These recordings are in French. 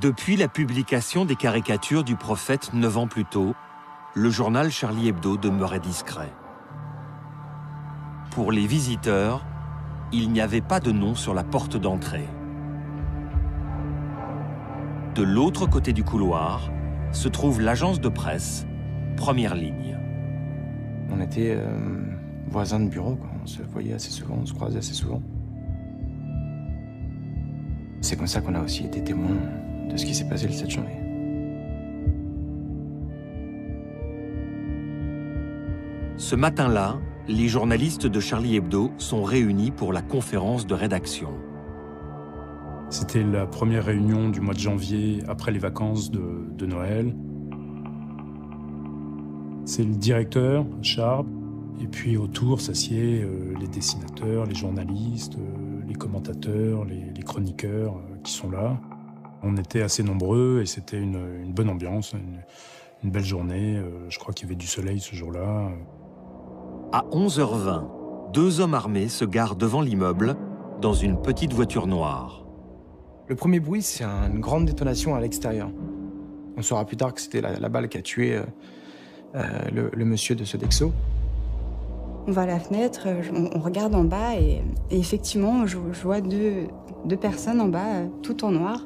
Depuis la publication des caricatures du prophète 9 ans plus tôt, le journal Charlie Hebdo demeurait discret. Pour les visiteurs, il n'y avait pas de nom sur la porte d'entrée. De l'autre côté du couloir se trouve l'agence de presse, Première Ligne. On était voisins de bureau, quoi. On se voyait assez souvent, on se croisait assez souvent. C'est comme ça qu'on a aussi été témoins de ce qui s'est passé le 7 janvier. Ce matin-là, les journalistes de Charlie Hebdo sont réunis pour la conférence de rédaction. C'était la première réunion du mois de janvier après les vacances de Noël. C'est le directeur, Charb, et puis autour s'assiedent les dessinateurs, les journalistes, les commentateurs, les chroniqueurs qui sont là. On était assez nombreux et c'était une bonne ambiance, une belle journée. Je crois qu'il y avait du soleil ce jour-là. À 11h20, 2 hommes armés se garent devant l'immeuble dans une petite voiture noire. Le premier bruit, c'est une grande détonation à l'extérieur. On saura plus tard que c'était la balle qui a tué le monsieur de Sodexo. On va à la fenêtre, on regarde en bas et effectivement, je vois deux personnes en bas, tout en noir,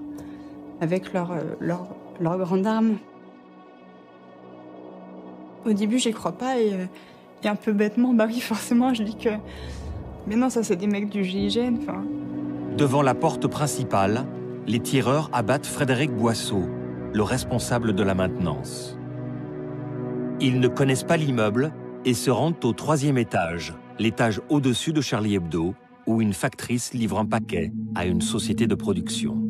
avec leur grande arme. Au début, j'y crois pas et un peu bêtement, bah oui, forcément, je dis que... Mais non, ça, c'est des mecs du GIGN, enfin... Devant la porte principale, les tireurs abattent Frédéric Boisseau, le responsable de la maintenance. Ils ne connaissent pas l'immeuble et se rendent au 3e étage, l'étage au-dessus de Charlie Hebdo, où une factrice livre un paquet à une société de production.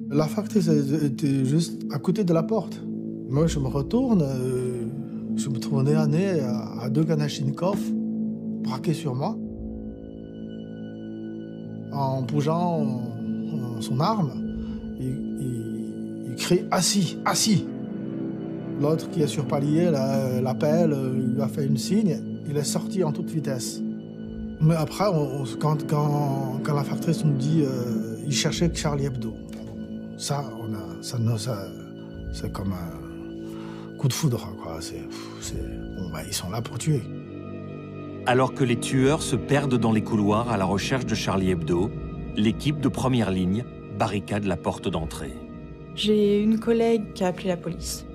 La factrice était juste à côté de la porte. Moi, je me retourne, je me trouve nez à nez à 2 Kalachnikov braqués sur moi. En bougeant son arme, il crie « Assis, assis !» L'autre qui est sur palier l'appelle, il lui a fait une signe, il est sorti en toute vitesse. Mais après, quand la factrice nous dit il cherchait Charlie Hebdo, ça c'est comme un coup de foudre, quoi. Ils sont là pour tuer. Alors que les tueurs se perdent dans les couloirs à la recherche de Charlie Hebdo, l'équipe de Première Ligne barricade la porte d'entrée. J'ai une collègue qui a appelé la police.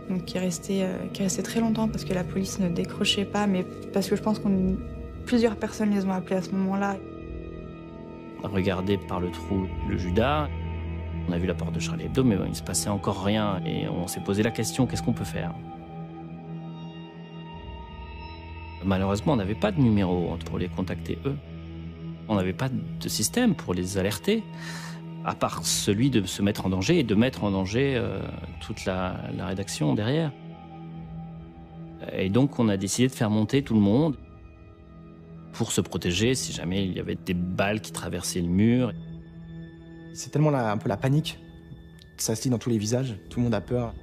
Donc qui est restée très longtemps parce que la police ne décrochait pas, mais parce que je pense que plusieurs personnes les ont appelés à ce moment-là. On a regardé par le trou le Judas, on a vu la porte de Charlie Hebdo, mais il ne se passait encore rien et on s'est posé la question, qu'est-ce qu'on peut faire ? Malheureusement, on n'avait pas de numéro pour les contacter eux. On n'avait pas de système pour les alerter, à part celui de se mettre en danger et de mettre en danger toute la rédaction derrière. Et donc, on a décidé de faire monter tout le monde pour se protéger si jamais il y avait des balles qui traversaient le mur. C'est tellement un peu la panique. Ça se lit dans tous les visages, tout le monde a peur.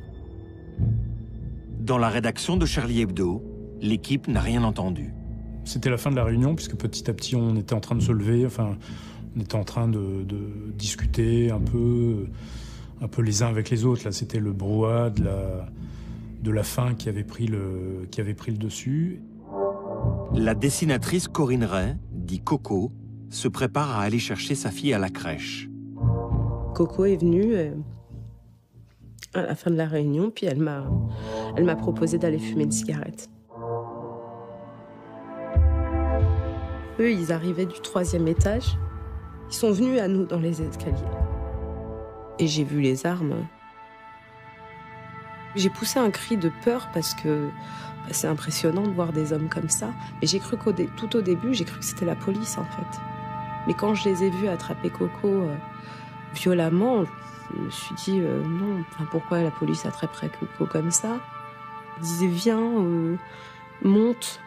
Dans la rédaction de Charlie Hebdo, l'équipe n'a rien entendu. C'était la fin de la réunion, puisque petit à petit, on était en train de se lever, on était en train de discuter un peu les uns avec les autres. Là, c'était le brouhaha de la faim qui avait pris le dessus. La dessinatrice Corinne Ray, dit Coco, se prépare à aller chercher sa fille à la crèche. Coco est venue à la fin de la réunion, puis elle m'a proposé d'aller fumer une cigarette. Eux, ils arrivaient du 3e étage. Ils sont venus à nous dans les escaliers. Et j'ai vu les armes. J'ai poussé un cri de peur parce que c'est impressionnant de voir des hommes comme ça. Mais j'ai cru tout au début, j'ai cru que c'était la police, en fait. Mais quand je les ai vus attraper Coco violemment, je me suis dit non, pourquoi la police attraperait Coco comme ça ? Ils disaient viens, monte.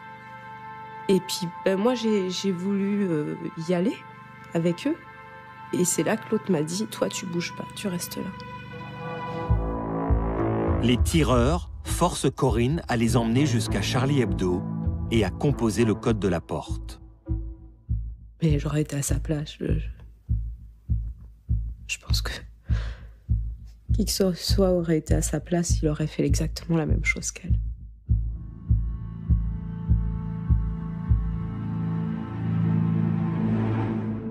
Et puis moi j'ai voulu y aller avec eux. Et c'est là que l'autre m'a dit toi tu bouges pas, tu restes là. Les tireurs forcent Corinne à les emmener jusqu'à Charlie Hebdo, et a composé le code de la porte. Mais j'aurais été à sa place. Je pense que qui que ce soit aurait été à sa place, il aurait fait exactement la même chose qu'elle.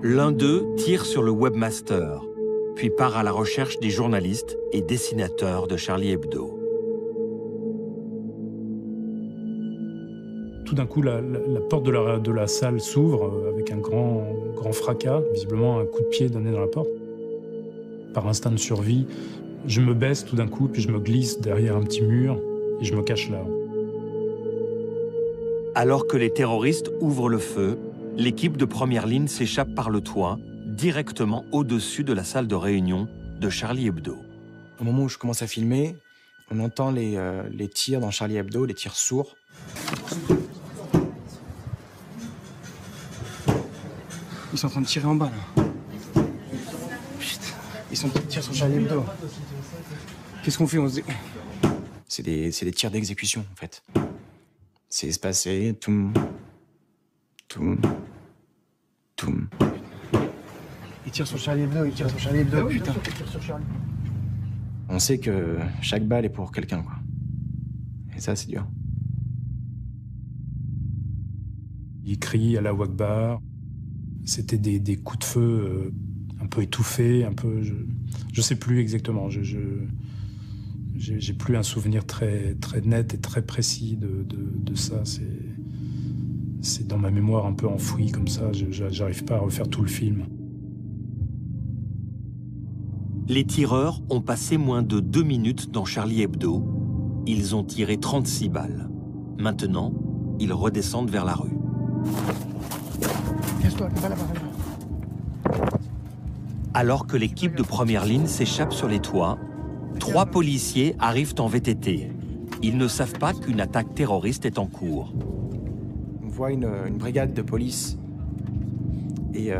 L'un d'eux tire sur le webmaster, puis part à la recherche des journalistes et dessinateurs de Charlie Hebdo. Tout d'un coup, la porte de la salle s'ouvre avec un grand fracas, visiblement un coup de pied donné dans la porte. Par instinct de survie, je me baisse tout d'un coup, puis je me glisse derrière un petit mur et je me cache là. Alors que les terroristes ouvrent le feu, l'équipe de première ligne s'échappe par le toit, directement au-dessus de la salle de réunion de Charlie Hebdo. Au moment où je commence à filmer, on entend les tirs dans Charlie Hebdo, les tirs sourds. Ils sont en train de tirer en bas, là. Putain, ils sont en train de tirer sur Charlie Hebdo. Qu'est-ce qu'on fait? C'est des tirs d'exécution, en fait. C'est espacé, toum, toum, toum. Ils tirent sur Charlie Hebdo, ils tirent sur Charlie Hebdo, putain. On sait que chaque balle est pour quelqu'un, quoi. Et ça, c'est dur. Ils crient à la Akbar. C'était des coups de feu un peu étouffés, un peu... Je sais plus exactement. J'ai plus un souvenir très net et très précis de ça. C'est dans ma mémoire un peu enfoui comme ça. J'arrive pas à refaire tout le film. Les tireurs ont passé moins de 2 minutes dans Charlie Hebdo. Ils ont tiré 36 balles. Maintenant, ils redescendent vers la rue. Alors que l'équipe de première ligne s'échappe sur les toits, 3 policiers arrivent en VTT. Ils ne savent pas qu'une attaque terroriste est en cours. On voit une brigade de police et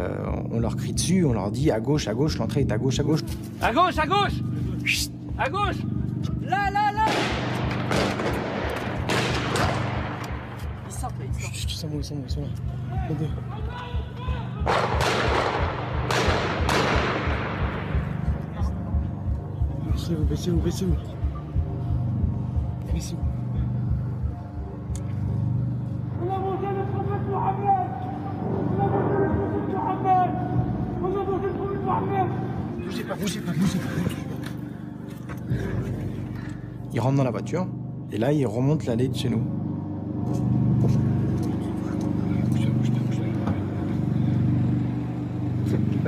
on leur crie dessus, on leur dit à gauche, l'entrée est à gauche, à gauche. À gauche, à gauche! Chut. À gauche! Là, là, là! Ils sortent là, ils sortent. Chut, ils sont là. Baissez-vous. Baissez-vous. On a mangé le prophète Mohamed! On a mangé le prophète Mohamed! On a mangé le prophète Mohamed! Bougez pas. Ils rentrent dans la voiture, et là, ils remontent l'allée de chez nous.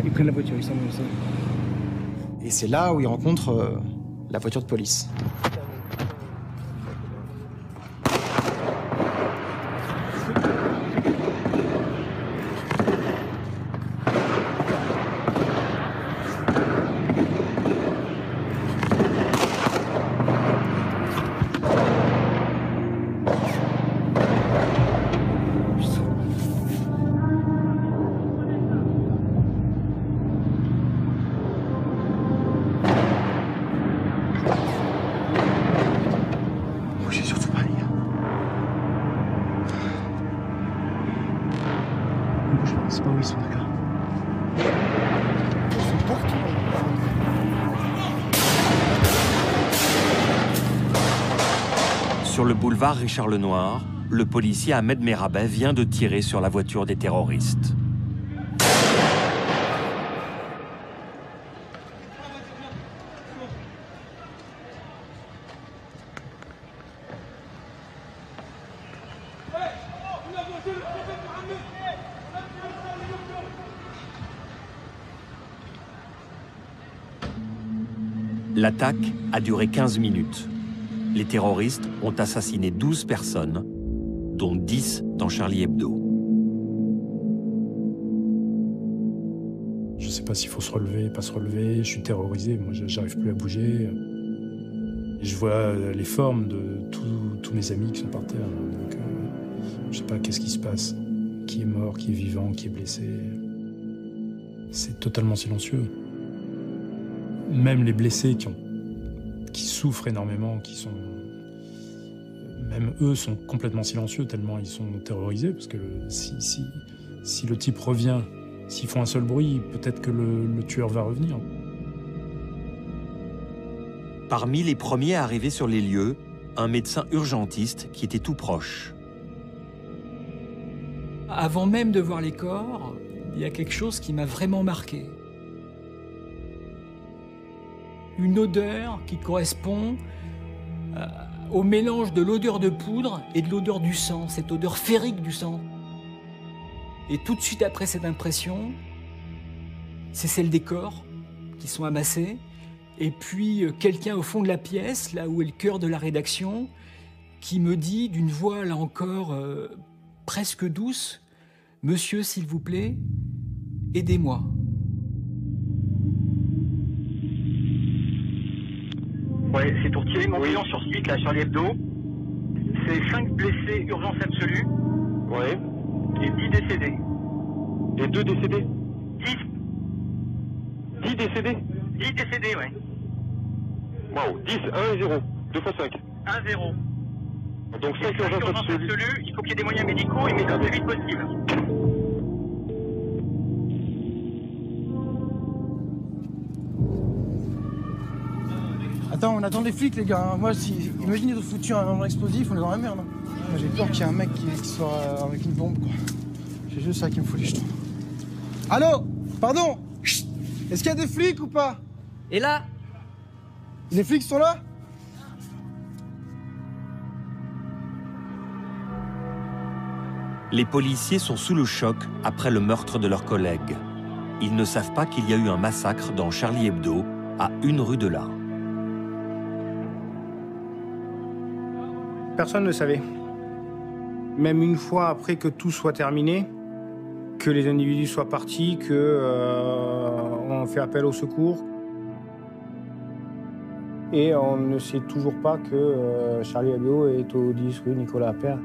Ils prennent la voiture, ils s'en vont. Et c'est là où ils rencontrent la voiture de police. C'est pas où ils sont, d'accord. Ils sont partout. Sur le boulevard Richard Lenoir, le policier Ahmed Merabet vient de tirer sur la voiture des terroristes. L'attaque a duré 15 minutes. Les terroristes ont assassiné 12 personnes, dont 10 dans Charlie Hebdo. Je sais pas s'il faut se relever, pas se relever. Je suis terrorisé, moi j'arrive plus à bouger. Et je vois les formes de tous mes amis qui sont par terre. Donc, je sais pas qu'est-ce qui se passe. Qui est mort, qui est vivant, qui est blessé. C'est totalement silencieux. Même les blessés qui souffrent énormément, qui sont Même eux sont complètement silencieux tellement ils sont terrorisés, parce que si le type revient, s'ils font un seul bruit, peut-être que le tueur va revenir. Parmi les premiers à arriver sur les lieux, un médecin urgentiste qui était tout proche. Avant même de voir les corps, il y a quelque chose qui m'a vraiment marqué. Une odeur qui correspond au mélange de l'odeur de poudre et de l'odeur du sang, cette odeur férique du sang. Et tout de suite après cette impression, c'est celle des corps qui sont amassés. Et puis quelqu'un au fond de la pièce, là où est le cœur de la rédaction, qui me dit d'une voix, là encore, presque douce, « Monsieur, s'il vous plaît, aidez-moi ». Ouais, c'est pour tirer mon bilan sur suite, là, Charlie Hebdo. C'est 5 blessés, urgence absolue. Ouais. Et 10 décédés. Et 2 décédés 10. 10 décédés 10 décédés, ouais. Waouh, 10, 1 et 0. 2 fois 5. 1-0. Donc 5 urgences absolues. Il faut qu'il y ait des moyens médicaux et le plus vite possible. Attends, on attend les flics, les gars. Moi, imagine, ils ont foutu un explosif, on est dans la merde. Moi, j'ai peur qu'il y ait un mec qui soit avec une bombe, quoi. C'est juste ça qui me fout les jetons. Allô? Pardon? Chut. Est-ce qu'il y a des flics ou pas? Et là? Les flics sont là? Les policiers sont sous le choc après le meurtre de leurs collègues. Ils ne savent pas qu'il y a eu un massacre dans Charlie Hebdo, à 1 rue de là. Personne ne savait. Même une fois après que tout soit terminé, que les individus soient partis, on fait appel au secours. Et on ne sait toujours pas que Charlie Hebdo est au 10 rue Nicolas Appert.